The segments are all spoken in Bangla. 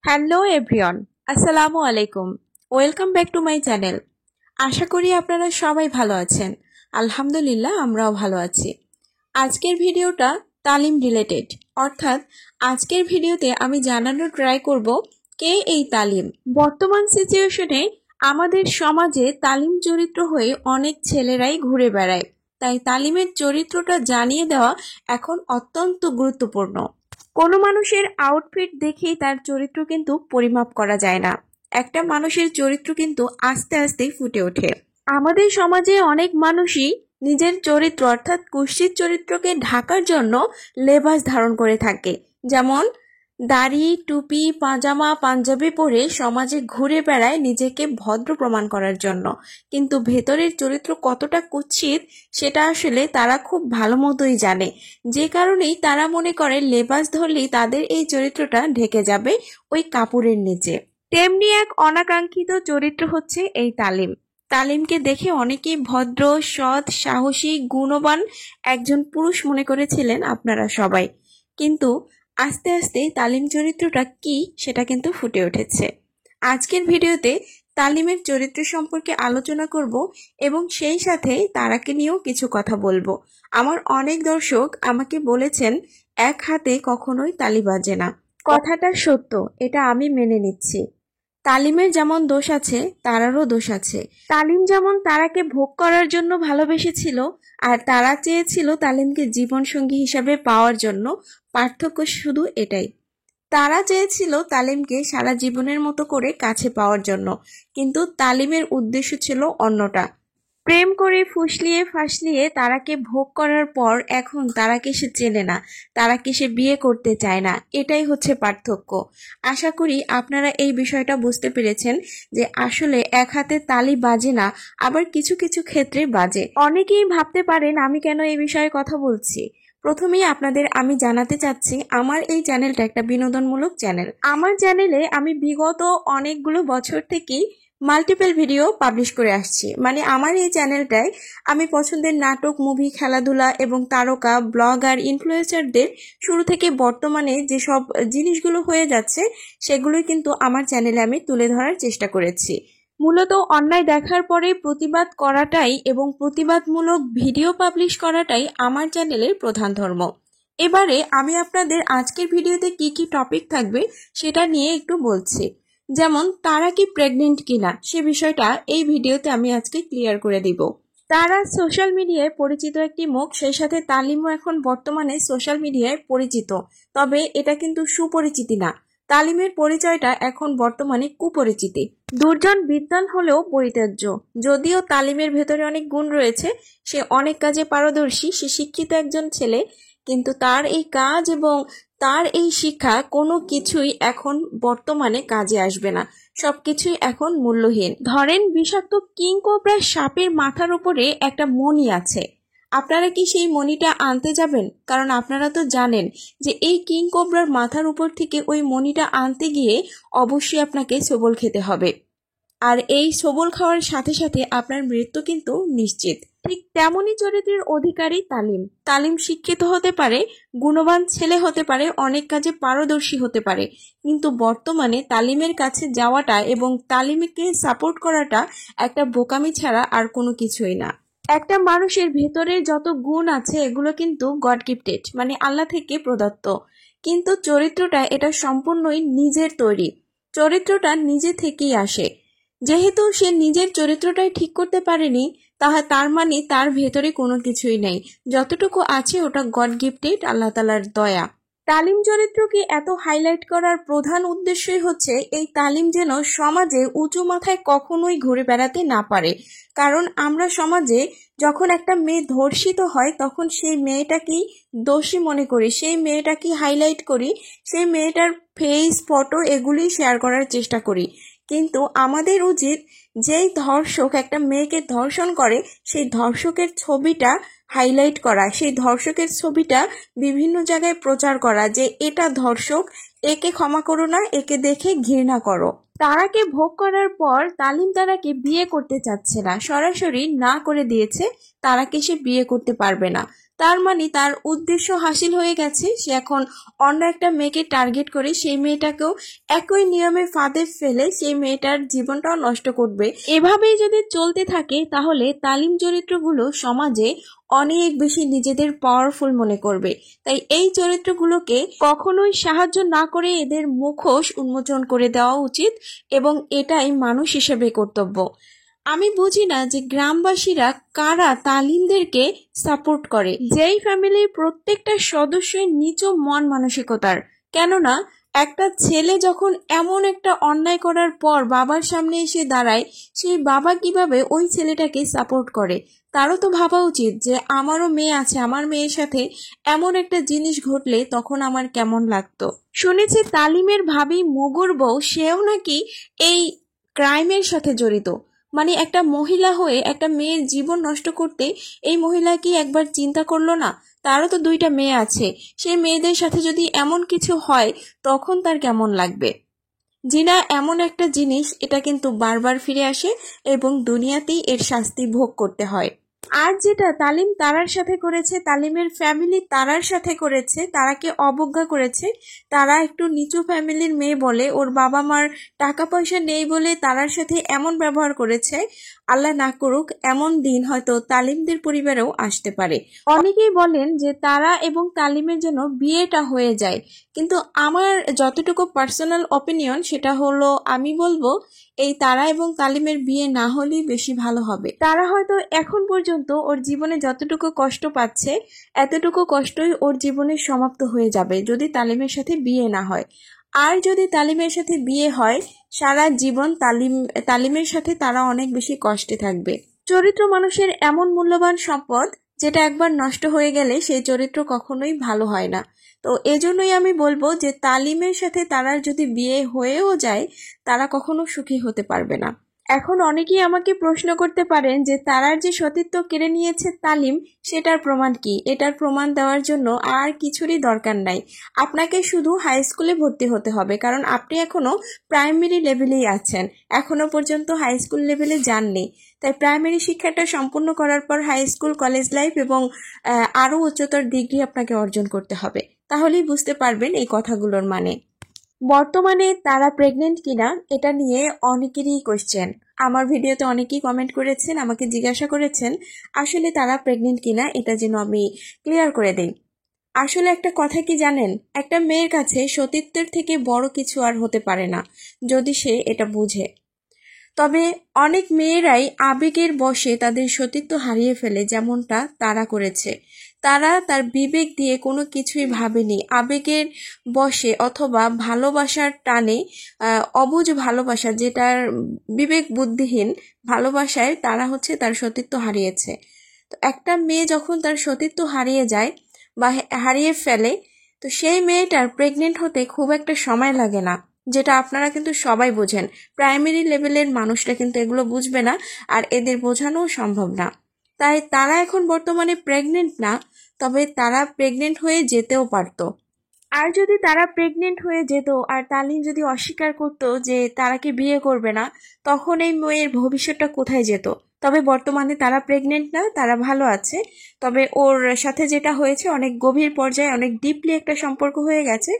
হ্যালো এভরিওয়ান, আসসালামু আলাইকুম। Welcome back to my channel. আশা করি আপনারা সবাই ভালো আছেন। আলহামদুলিল্লাহ, আমরাও ভালো আছি। আজকের ভিডিওটা তালিম রিলেটেড, অর্থাৎ আজকের ভিডিওতে আমি জানানোর ট্রাই করব কে এই তালিম। বর্তমান সিচুয়েশনে আমাদের সমাজে তালিম চরিত্র হয়ে অনেক ছেলেরাই ঘুরে বেড়ায়, তাই তালিমের চরিত্রটা জানিয়ে দেওয়া এখন অত্যন্ত গুরুত্বপূর্ণ। কোনো মানুষের আউটফিট দেখেই তার চরিত্র কিন্তু পরিমাপ করা যায় না। একটা মানুষের চরিত্র কিন্তু আস্তে আস্তে ফুটে ওঠে। আমাদের সমাজে অনেক মানুষই নিজের চরিত্র অর্থাৎ কুৎসিত চরিত্রকে ঢাকার জন্য লেবাস ধারণ করে থাকে। যেমন দাড়ি, টুপি, পাজামা, পাঞ্জাবি পরে সমাজে ঘুরে বেড়ায় নিজেকে ভদ্র প্রমাণ করার জন্য, কিন্তু ভেতরের চরিত্র কতটা কুৎসিত সেটা আসলে তারা খুব ভালো মতোই জানে। যে কারণেই তারা মনে করে লেবাস ধরলেই তাদের এই চরিত্রটা ঢেকে যাবে ওই কাপড়ের নিচে। তেমনি এক অনাকাঙ্ক্ষিত চরিত্র হচ্ছে এই তালিম। তালিমকে দেখে অনেকেই ভদ্র, সৎ, সাহসী, গুণবান একজন পুরুষ মনে করেছিলেন আপনারা সবাই, কিন্তু আস্তে আস্তে তালিম চরিত্রটা কি সেটা কিন্তু ফুটে উঠেছে। আজকের ভিডিওতে তালিমের চরিত্র সম্পর্কে আলোচনা করব এবং সেই সাথে তারাকে নিয়েও কিছু কথা বলবো। আমার অনেক দর্শক আমাকে বলেছেন এক হাতে কখনোই তালি বাজে না। কথাটা সত্য, এটা আমি মেনে নিচ্ছি। তালিমের যেমন দোষ আছে তারারও দোষ আছে। তালিম যেমন তারাকে ভোগ করার জন্য ভালোবেসেছিল, আর তারা চেয়েছিল তালিমকে জীবনসঙ্গী হিসাবে পাওয়ার জন্য। পার্থক্য শুধু এটাই, তারা চেয়েছিল তালিমকে সারা জীবনের মতো করে কাছে পাওয়ার জন্য, কিন্তু তালিমের উদ্দেশ্য ছিল অন্যটা। প্রেম করে ফুসলিয়ে ফাসলিয়ে তারাকে ভোগ করার পর এখন তারাকে সে চেনে না, তারাকে সে বিয়ে করতে চায় না। এটাই হচ্ছে পার্থক্য। আশা করি আপনারা এই বিষয়টা বুঝতে পেরেছেন যে আসলে এক হাতে তালি বাজে না, আবার কিছু কিছু ক্ষেত্রে বাজে। অনেকেই ভাবতে পারেন আমি কেন এই বিষয়ে কথা বলছি। প্রথমেই আপনাদের আমি জানাতে চাচ্ছি আমার এই চ্যানেলটা একটা বিনোদনমূলক চ্যানেল। আমার চ্যানেলে আমি বিগত অনেকগুলো বছর থেকেই মাল্টিপল ভিডিও পাবলিশ করে আসছি। মানে আমার এই চ্যানেলটায় আমি পছন্দের নাটক, মুভি, খেলাধুলা এবং তারকা, ব্লগার, ইনফ্লুয়েন্সারদের শুরু থেকে বর্তমানে যেসব জিনিসগুলো হয়ে যাচ্ছে সেগুলোই কিন্তু আমার চ্যানেলে আমি তুলে ধরার চেষ্টা করেছি। মূলত অন্যায় দেখার পরে প্রতিবাদ করাটাই এবং প্রতিবাদমূলক ভিডিও পাবলিশ করাটাই আমার চ্যানেলের প্রধান ধর্ম। এবারে আমি আপনাদের আজকের ভিডিওতে কি কি টপিক থাকবে সেটা নিয়ে একটু বলছি। যেমন তারা কি প্রেগনেন্ট কিনা সে বিষয়টা এই ভিডিওতে আমি আজকে ক্লিয়ার করে দিব। তারা সোশ্যাল মিডিয়ায় পরিচিত একটি মুখ, সেই সাথে তালিমও এখন বর্তমানে সোশ্যাল মিডিয়ায় পরিচিত, তবে এটা কিন্তু সুপরিচিতি না। তালিমের পরিচয়টা এখন বর্তমানে কুপরিচিতি। দুর্জন বিদ্বান হলেও পরিত্যাজ্য। যদিও তালিমের ভেতরে অনেক গুণ রয়েছে, সে অনেক কাজে পারদর্শী, সে শিক্ষিত একজন ছেলে, কিন্তু তার এই কাজ এবং তার এই শিক্ষা কোনো কিছুই এখন বর্তমানে কাজে আসবে না। সবকিছুই এখন মূল্যহীন। ধরেন বিষাক্ত কিং কোবরা সাপের মাথার উপরে একটা মণি আছে, আপনারা কি সেই মণিটা আনতে যাবেন? কারণ আপনারা তো জানেন যে এই কিং কোবরার মাথার উপর থেকে ওই মণিটা আনতে গিয়ে অবশ্যই আপনাকে সবল খেতে হবে, আর এই সবল খাওয়ার সাথে সাথে আপনার মৃত্যু কিন্তু নিশ্চিত। ঠিক তেমনই চরিত্রের অধিকারী তালিম। তালিম শিক্ষিত হতে পারে, গুণবান ছেলে হতে পারে, অনেক কাজে পারদর্শী হতে পারে, কিন্তু বর্তমানে তালিমের কাছে যাওয়াটা এবং তালিমকে সাপোর্ট করাটা একটা বোকামি ছাড়া আর কোনো কিছুই না। একটা মানুষের ভেতরের যত গুণ আছে এগুলো কিন্তু গড গিফটেড, মানে আল্লাহ থেকে প্রদত্ত, কিন্তু চরিত্রটা এটা সম্পূর্ণই নিজের তৈরি। চরিত্রটা নিজে থেকেই আসে। যেহেতু সে নিজের চরিত্রটাই ঠিক করতে পারেনি, তার মানে তার ভেতরে কোনো কিছুই নেই। যতটুকু আছে ওটা গড গিফটেড, আল্লাহ তাআলার দয়া। তালিম চরিত্রকে এত হাইলাইট করার প্রধান উদ্দেশ্যই হচ্ছে এই তালিম যেন সমাজে উঁচু মাথায় কখনোই ঘুরে বেড়াতে না পারে। কারণ আমরা সমাজে যখন একটা মেয়ে ধর্ষিত হয় তখন সেই মেয়েটাকেই দোষী মনে করি, সেই মেয়েটাকে হাইলাইট করি, সেই মেয়েটার ফেস, ফটো এগুলি শেয়ার করার চেষ্টা করি। কিন্তু আমাদের উচিত যেই ধর্ষক একটা মেয়েকে ধর্ষণ করে সেই ধর্ষকের ছবিটা হাইলাইট করা, সেই ধর্ষকের ছবিটা বিভিন্ন জায়গায় প্রচার করা যে এটা ধর্ষক, একে ক্ষমা করো না, একে দেখে ঘৃণা করো। তারাকে ভোগ করার পর তালিম তারাকে বিয়ে করতে চাচ্ছে না, সরাসরি না করে দিয়েছে তারাকে সে বিয়ে করতে পারবে না। তার মানে তার উদ্দেশ্য হাসিল হয়ে গেছে। সে এখন অন্য একটা মেয়েকে টার্গেট করে সেই মেয়েটাকেও একই নিয়মে ফাঁদে ফেলে সেই মেয়েটার জীবনটাও নষ্ট করবে। এভাবেই যদি চলতে থাকে তাহলে তালিম চরিত্রগুলো সমাজে অনেক বেশি নিজেদের পাওয়ারফুল মনে করবে। তাই এই চরিত্রগুলোকে কখনোই সাহায্য না করে এদের মুখোশ উন্মোচন করে দেওয়া উচিত এবং এটাই মানুষ হিসেবে কর্তব্য। আমি বুঝি না যে গ্রামবাসীরা কারা তালিমদেরকে সাপোর্ট করে, যেই ফ্যামিলির প্রত্যেকটা সদস্যের নিচু মন মানসিকতার। কেননা একটা ছেলে যখন এমন একটা অন্যায় করার পর বাবার সামনে এসে দাঁড়ায়, সেই বাবা কিভাবে ওই ছেলেটাকে সাপোর্ট করে। তারও তো ভাবা উচিত যে আমারও মেয়ে আছে, আমার মেয়ের সাথে এমন একটা জিনিস ঘটলে তখন আমার কেমন লাগতো। শুনেছি তালিমের ভাবি মুগুর বউ, সেও নাকি এই ক্রাইমের সাথে জড়িত। মানে একটা মহিলা হয়ে একটা মেয়ের জীবন নষ্ট করতে এই মহিলা কি একবার চিন্তা করলো না? তারও তো 2টা মেয়ে আছে, সেই মেয়েদের সাথে যদি এমন কিছু হয় তখন তার কেমন লাগবে। জিনা এমন একটা জিনিস, এটা কিন্তু বারবার ফিরে আসে এবং দুনিয়াতেই এর শাস্তি ভোগ করতে হয়। আর যেটা তালিম তারার সাথে করেছে, তালিমের ফ্যামিলি তারার সাথে করেছে, তারাকে অবজ্ঞা করেছে। তারা একটু নিচু ফ্যামিলির মেয়ে বলে, ওর বাবা মার টাকা পয়সা নেই বলে তারার সাথে এমন ব্যবহার করেছে। আল্লাহ না করুক এমন দিন হয়তো তালিমদের পরিবারেও আসতে পারে। অনেকেই বলেন যে তারা এবং তালিমের জন্য বিয়েটা হয়ে যায়, কিন্তু আমার যতটুকু পার্সোনাল অপিনিয়ন সেটা হলো, আমি বলবো এই তারা এবং তালিমের বিয়ে না হলেই বেশি ভালো হবে। তারা হয়তো এখন পর্যন্ত ওর জীবনে যতটুকু কষ্ট পাচ্ছে এতটুকু কষ্টই ওর জীবনে সমাপ্ত হয়ে যাবে যদি তালিমের সাথে বিয়ে না হয়। আর যদি তালিমের সাথে বিয়ে হয়, সারা জীবন তালিমের সাথে তারা অনেক বেশি কষ্টে থাকবে। চরিত্র মানুষের এমন মূল্যবান সম্পদ যেটা একবার নষ্ট হয়ে গেলে সেই চরিত্র কখনোই ভালো হয় না। তো এজন্যই আমি বলবো যে তালিমের সাথে তারার যদি বিয়ে হয়েও যায়, তারা কখনো সুখী হতে পারবে না। এখন অনেকেই আমাকে প্রশ্ন করতে পারেন যে তারার যে সতীত্ব কেড়ে নিয়েছে তালিম, সেটার প্রমাণ কি? এটার প্রমাণ দেওয়ার জন্য আর কিছুরই দরকার নাই, আপনাকে শুধু হাই স্কুলে ভর্তি হতে হবে, কারণ আপনি এখনো প্রাইমারি লেভেলেই আছেন, এখনো পর্যন্ত হাই স্কুল লেভেলে যাননি। তাই প্রাইমারি শিক্ষাটা সম্পূর্ণ করার পর হাই স্কুল, কলেজ লাইফ এবং আরও উচ্চতর ডিগ্রি আপনাকে অর্জন করতে হবে, তাহলেই বুঝতে পারবেন এই কথাগুলোর মানে। বর্তমানে তারা প্রেগনেন্ট কিনা এটা নিয়ে অনেকেরই কোশ্চেন। আমার ভিডিওতে অনেকেই কমেন্ট করেছেন, আমাকে জিজ্ঞাসা করেছেন আসলে তারা প্রেগনেন্ট কিনা, এটা যেন আমি ক্লিয়ার করে দেই। আসলে একটা কথা কি জানেন, একটা মেয়ের কাছে সতীত্বের থেকে বড় কিছু আর হতে পারে না যদি সে এটা বুঝে। তবে অনেক মেয়েরাই আবেগের বশে তাদের সতীত্ব হারিয়ে ফেলে, যেমনটা তারা করেছে। তারা তার বিবেক দিয়ে কোনো কিছুই ভাবেনি, আবেগের বশে অথবা ভালোবাসার টানে, অবুঝ ভালোবাসা, যেটার বিবেক বুদ্ধিহীন ভালোবাসায় তারা তার সতীত্ব হারিয়েছে। তো একটা মেয়ে যখন তার সতীত্ব হারিয়ে যায় বা হারিয়ে ফেলে, তো সেই মেয়েটার প্রেগনেন্ট হতে খুব একটা সময় লাগে না, যেটা আপনারা কিন্তু সবাই বোঝেন। প্রাইমারি লেভেলের মানুষরা কিন্তু এগুলো বুঝবে না, আর এদের বোঝানোও সম্ভব না। তাই তারা এখন বর্তমানে প্রেগনেন্ট না, তবে তারা প্রেগনেন্ট হয়ে যেতেও পারতো। আর যদি তারা প্রেগনেন্ট হয়ে যেত আর তালিম যদি অস্বীকার করতো যে তারাকে বিয়ে করবে না, তখন এই মেয়ের ভবিষ্যৎটা কোথায় যেত? তবে বর্তমানে তারা প্রেগনেন্ট না, তারা ভালো আছে। তবে ওর সাথে যেটা হয়েছে অনেক গভীর পর্যায়ে, অনেক ডিপলি একটা সম্পর্ক হয়ে গেছে,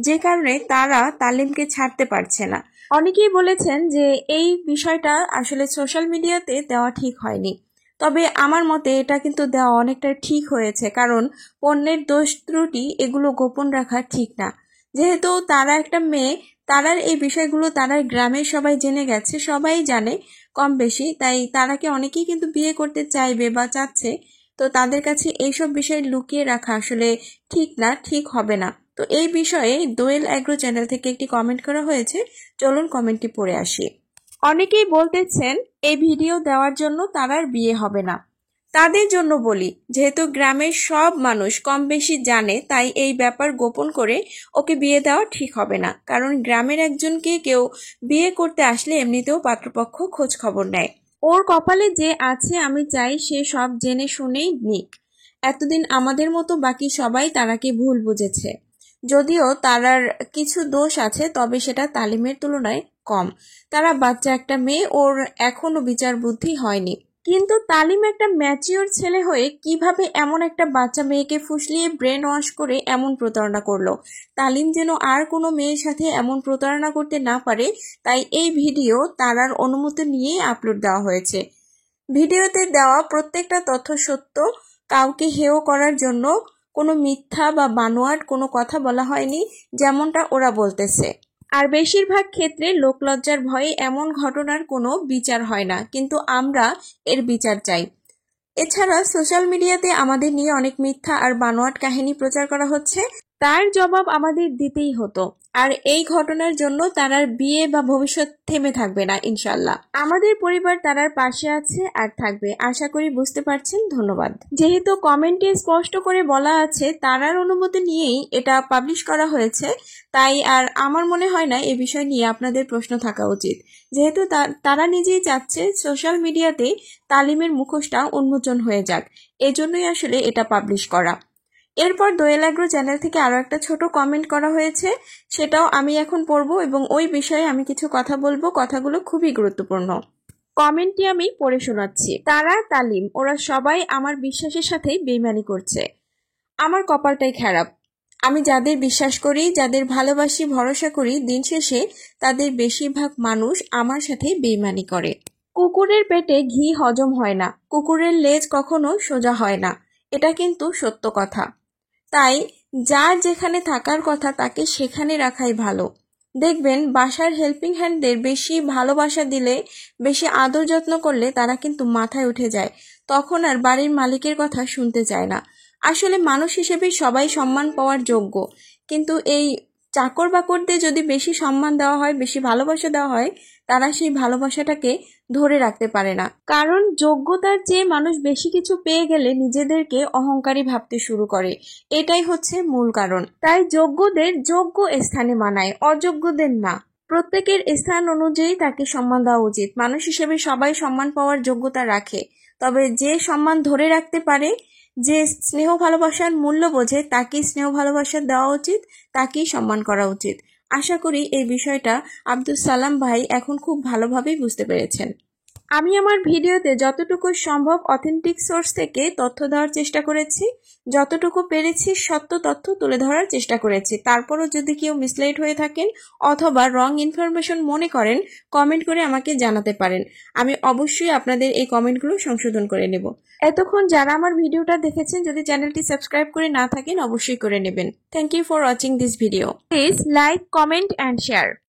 যে কারণে তারা তালিমকে ছাড়তে পারছে না। অনেকেই বলেছেন যে এই বিষয়টা আসলে সোশ্যাল মিডিয়াতে দেওয়া ঠিক হয়নি, তবে আমার মতে এটা কিন্তু দেওয়া অনেকটা ঠিক হয়েছে, কারণ পণ্যের দোষ ত্রুটি এগুলো গোপন রাখা ঠিক না। যেহেতু তারা একটা মেয়ে, তারার এই বিষয়গুলো তারার গ্রামের সবাই জেনে গেছে, সবাই জানে কম বেশি, তাই তারাকে অনেকেই কিন্তু বিয়ে করতে চাইবে বা চাচ্ছে। তো তাদের কাছে এইসব বিষয় লুকিয়ে রাখা আসলে ঠিক না, ঠিক হবে না। তো এই বিষয়ে দোয়েল অ্যাগ্রো চ্যানেল থেকে একটি কমেন্ট করা হয়েছে, চলুন কমেন্টটি পড়ে আসি। অনেকেই বলতেছেন এই ভিডিও দেওয়ার জন্য তারার বিয়ে হবে না। তাদের জন্য বলি, যেহেতু গ্রামের সব মানুষ কম বেশি জানে, তাই এই ব্যাপার গোপন করে ওকে বিয়ে দেওয়া ঠিক হবে না, কারণ গ্রামের একজনকে কেউ বিয়ে করতে আসলে এমনিতেও পাত্রপক্ষ খোঁজ খবর নেয়। ওর কপালে যে আছে আমি চাই সে সব জেনে শুনেই নিক। এতদিন আমাদের মতো বাকি সবাই তারাকে ভুল বুঝেছে। যদিও তারার কিছু দোষ আছে, তবে সেটা তালিমের তুলনায় কম। তারা বাচ্চা একটা মেয়ে, ওর এখনো বিচার বুদ্ধি হয়নি। কিন্তু তালিম একটা ম্যাচিওর ছেলে হয়ে কিভাবে এমন একটা বাচ্চা মেয়েকে ফুসলিয়ে ব্রেন ওয়াশ করে এমন প্রতারণা করলো। তালিম যেন আর কোনো মেয়ের সাথে এমন প্রতারণা করতে না পারে, তাই এই ভিডিও তারার অনুমতি নিয়েই আপলোড দেওয়া হয়েছে। ভিডিওতে দেওয়া প্রত্যেকটা তথ্য সত্য, কাউকে হেয় করার জন্য কোনো মিথ্যা বা বানোয়াট কোনো কথা বলা হয়নি, যেমনটা ওরা বলতেছে। আর বেশিরভাগ ক্ষেত্রে লোকলজ্জার ভয়ে এমন ঘটনার কোনো বিচার হয় না, কিন্তু আমরা এর বিচার চাই। এছাড়া সোশ্যাল মিডিয়াতে আমাদের নিয়ে অনেক মিথ্যা আর বানোয়াট কাহিনী প্রচার করা হচ্ছে, তার জবাব আমাদের দিতেই হতো। আর এই ঘটনার জন্য তারার বিয়ে বা ভবিষ্যৎ থেমে থাকবে না ইনশাল্লাহ। আমাদের পরিবার তারার পাশে আছে আর থাকবে, আশা করি বুঝতে পারছেন। ধন্যবাদ। যেহেতু কমেন্টে স্পষ্ট করে বলা আছে তারার অনুমতি নিয়েই এটা পাবলিশ করা হয়েছে, তাই আর আমার মনে হয় না এ বিষয় নিয়ে আপনাদের প্রশ্ন থাকা উচিত। যেহেতু তারা নিজেই চাচ্ছে সোশ্যাল মিডিয়াতে তালিমের মুখোশটা উন্মোচন হয়ে যাক, এজন্যই আসলে এটা পাবলিশ করা। এরপর দোয়েল এগ্রো চ্যানেল থেকে আরো একটা ছোট কমেন্ট করা হয়েছে, সেটাও আমি এখন পড়বো এবং ওই বিষয়ে আমি কিছু কথা বলবো। কথাগুলো খুবই গুরুত্বপূর্ণ। কমেন্টটি আমি পড়ে শোনাচ্ছি। তারা, তালিম, ওরা সবাই আমার বিশ্বাসের সাথে বেইমানি করছে। আমার কপালটাই খারাপ। আমি যাদের বিশ্বাস করি, যাদের ভালোবাসি, ভরসা করি, দিন শেষে তাদের বেশিরভাগ মানুষ আমার সাথে বেইমানি করে। কুকুরের পেটে ঘি হজম হয় না, কুকুরের লেজ কখনো সোজা হয় না, এটা কিন্তু সত্য কথা। তাই যার যেখানে থাকার কথা তাকে সেখানে রাখাই ভালো। দেখবেন বাসার হেল্পিং হ্যান্ডদের বেশি ভালোবাসা দিলে, বেশি আদর যত্ন করলে তারা কিন্তু মাথায় উঠে যায়, তখন আর বাড়ির মালিকের কথা শুনতে চায় না। আসলে মানুষ হিসেবে সবাই সম্মান পাওয়ার যোগ্য, কিন্তু এই চাকর বাকরদের যদি বেশি সম্মান দেওয়া হয়, বেশি ভালোবাসা দেওয়া হয়, তারা সেই ভালোবাসাটাকে ধরে রাখতে পারে না। কারণ যোগ্যতার চেয়ে মানুষ বেশি কিছু পেয়ে গেলে নিজেদেরকে অহংকারী ভাবতে শুরু করে, এটাই হচ্ছে মূল কারণ। তাই যোগ্যদের যোগ্য স্থানে মানায়, অযোগ্যদের না। প্রত্যেকের স্থান অনুযায়ী তাকে সম্মান দেওয়া উচিত। মানুষ হিসেবে সবাই সম্মান পাওয়ার যোগ্যতা রাখে, তবে যে সম্মান ধরে রাখতে পারে, যে স্নেহ ভালোবাসার মূল্য বোঝে, তাকেই স্নেহ ভালোবাসা দেওয়া উচিত, তাকেই সম্মান করা উচিত। আশা করি এই বিষয়টা আব্দুল সালাম ভাই এখন খুব ভালোভাবেই বুঝতে পেরেছেন। আমি আমার ভিডিওতে যতটুকু সম্ভব অথেন্টিক সোর্স থেকে তথ্য দেওয়ার চেষ্টা করেছি, যতটুকু পেরেছি সত্য তথ্য তুলে ধরার চেষ্টা করেছি। তারপরও যদি কেউ মিসলাইড হয়ে থাকেন অথবা রং ইনফরমেশন মনে করেন, কমেন্ট করে আমাকে জানাতে পারেন। আমি অবশ্যই আপনাদের এই কমেন্টগুলো সংশোধন করে নেব। এতক্ষণ যারা আমার ভিডিওটা দেখেছেন, যদি চ্যানেলটি সাবস্ক্রাইব করে না থাকেন অবশ্যই করে নেবেন। Thank you for watching this video. Please like, comment and share.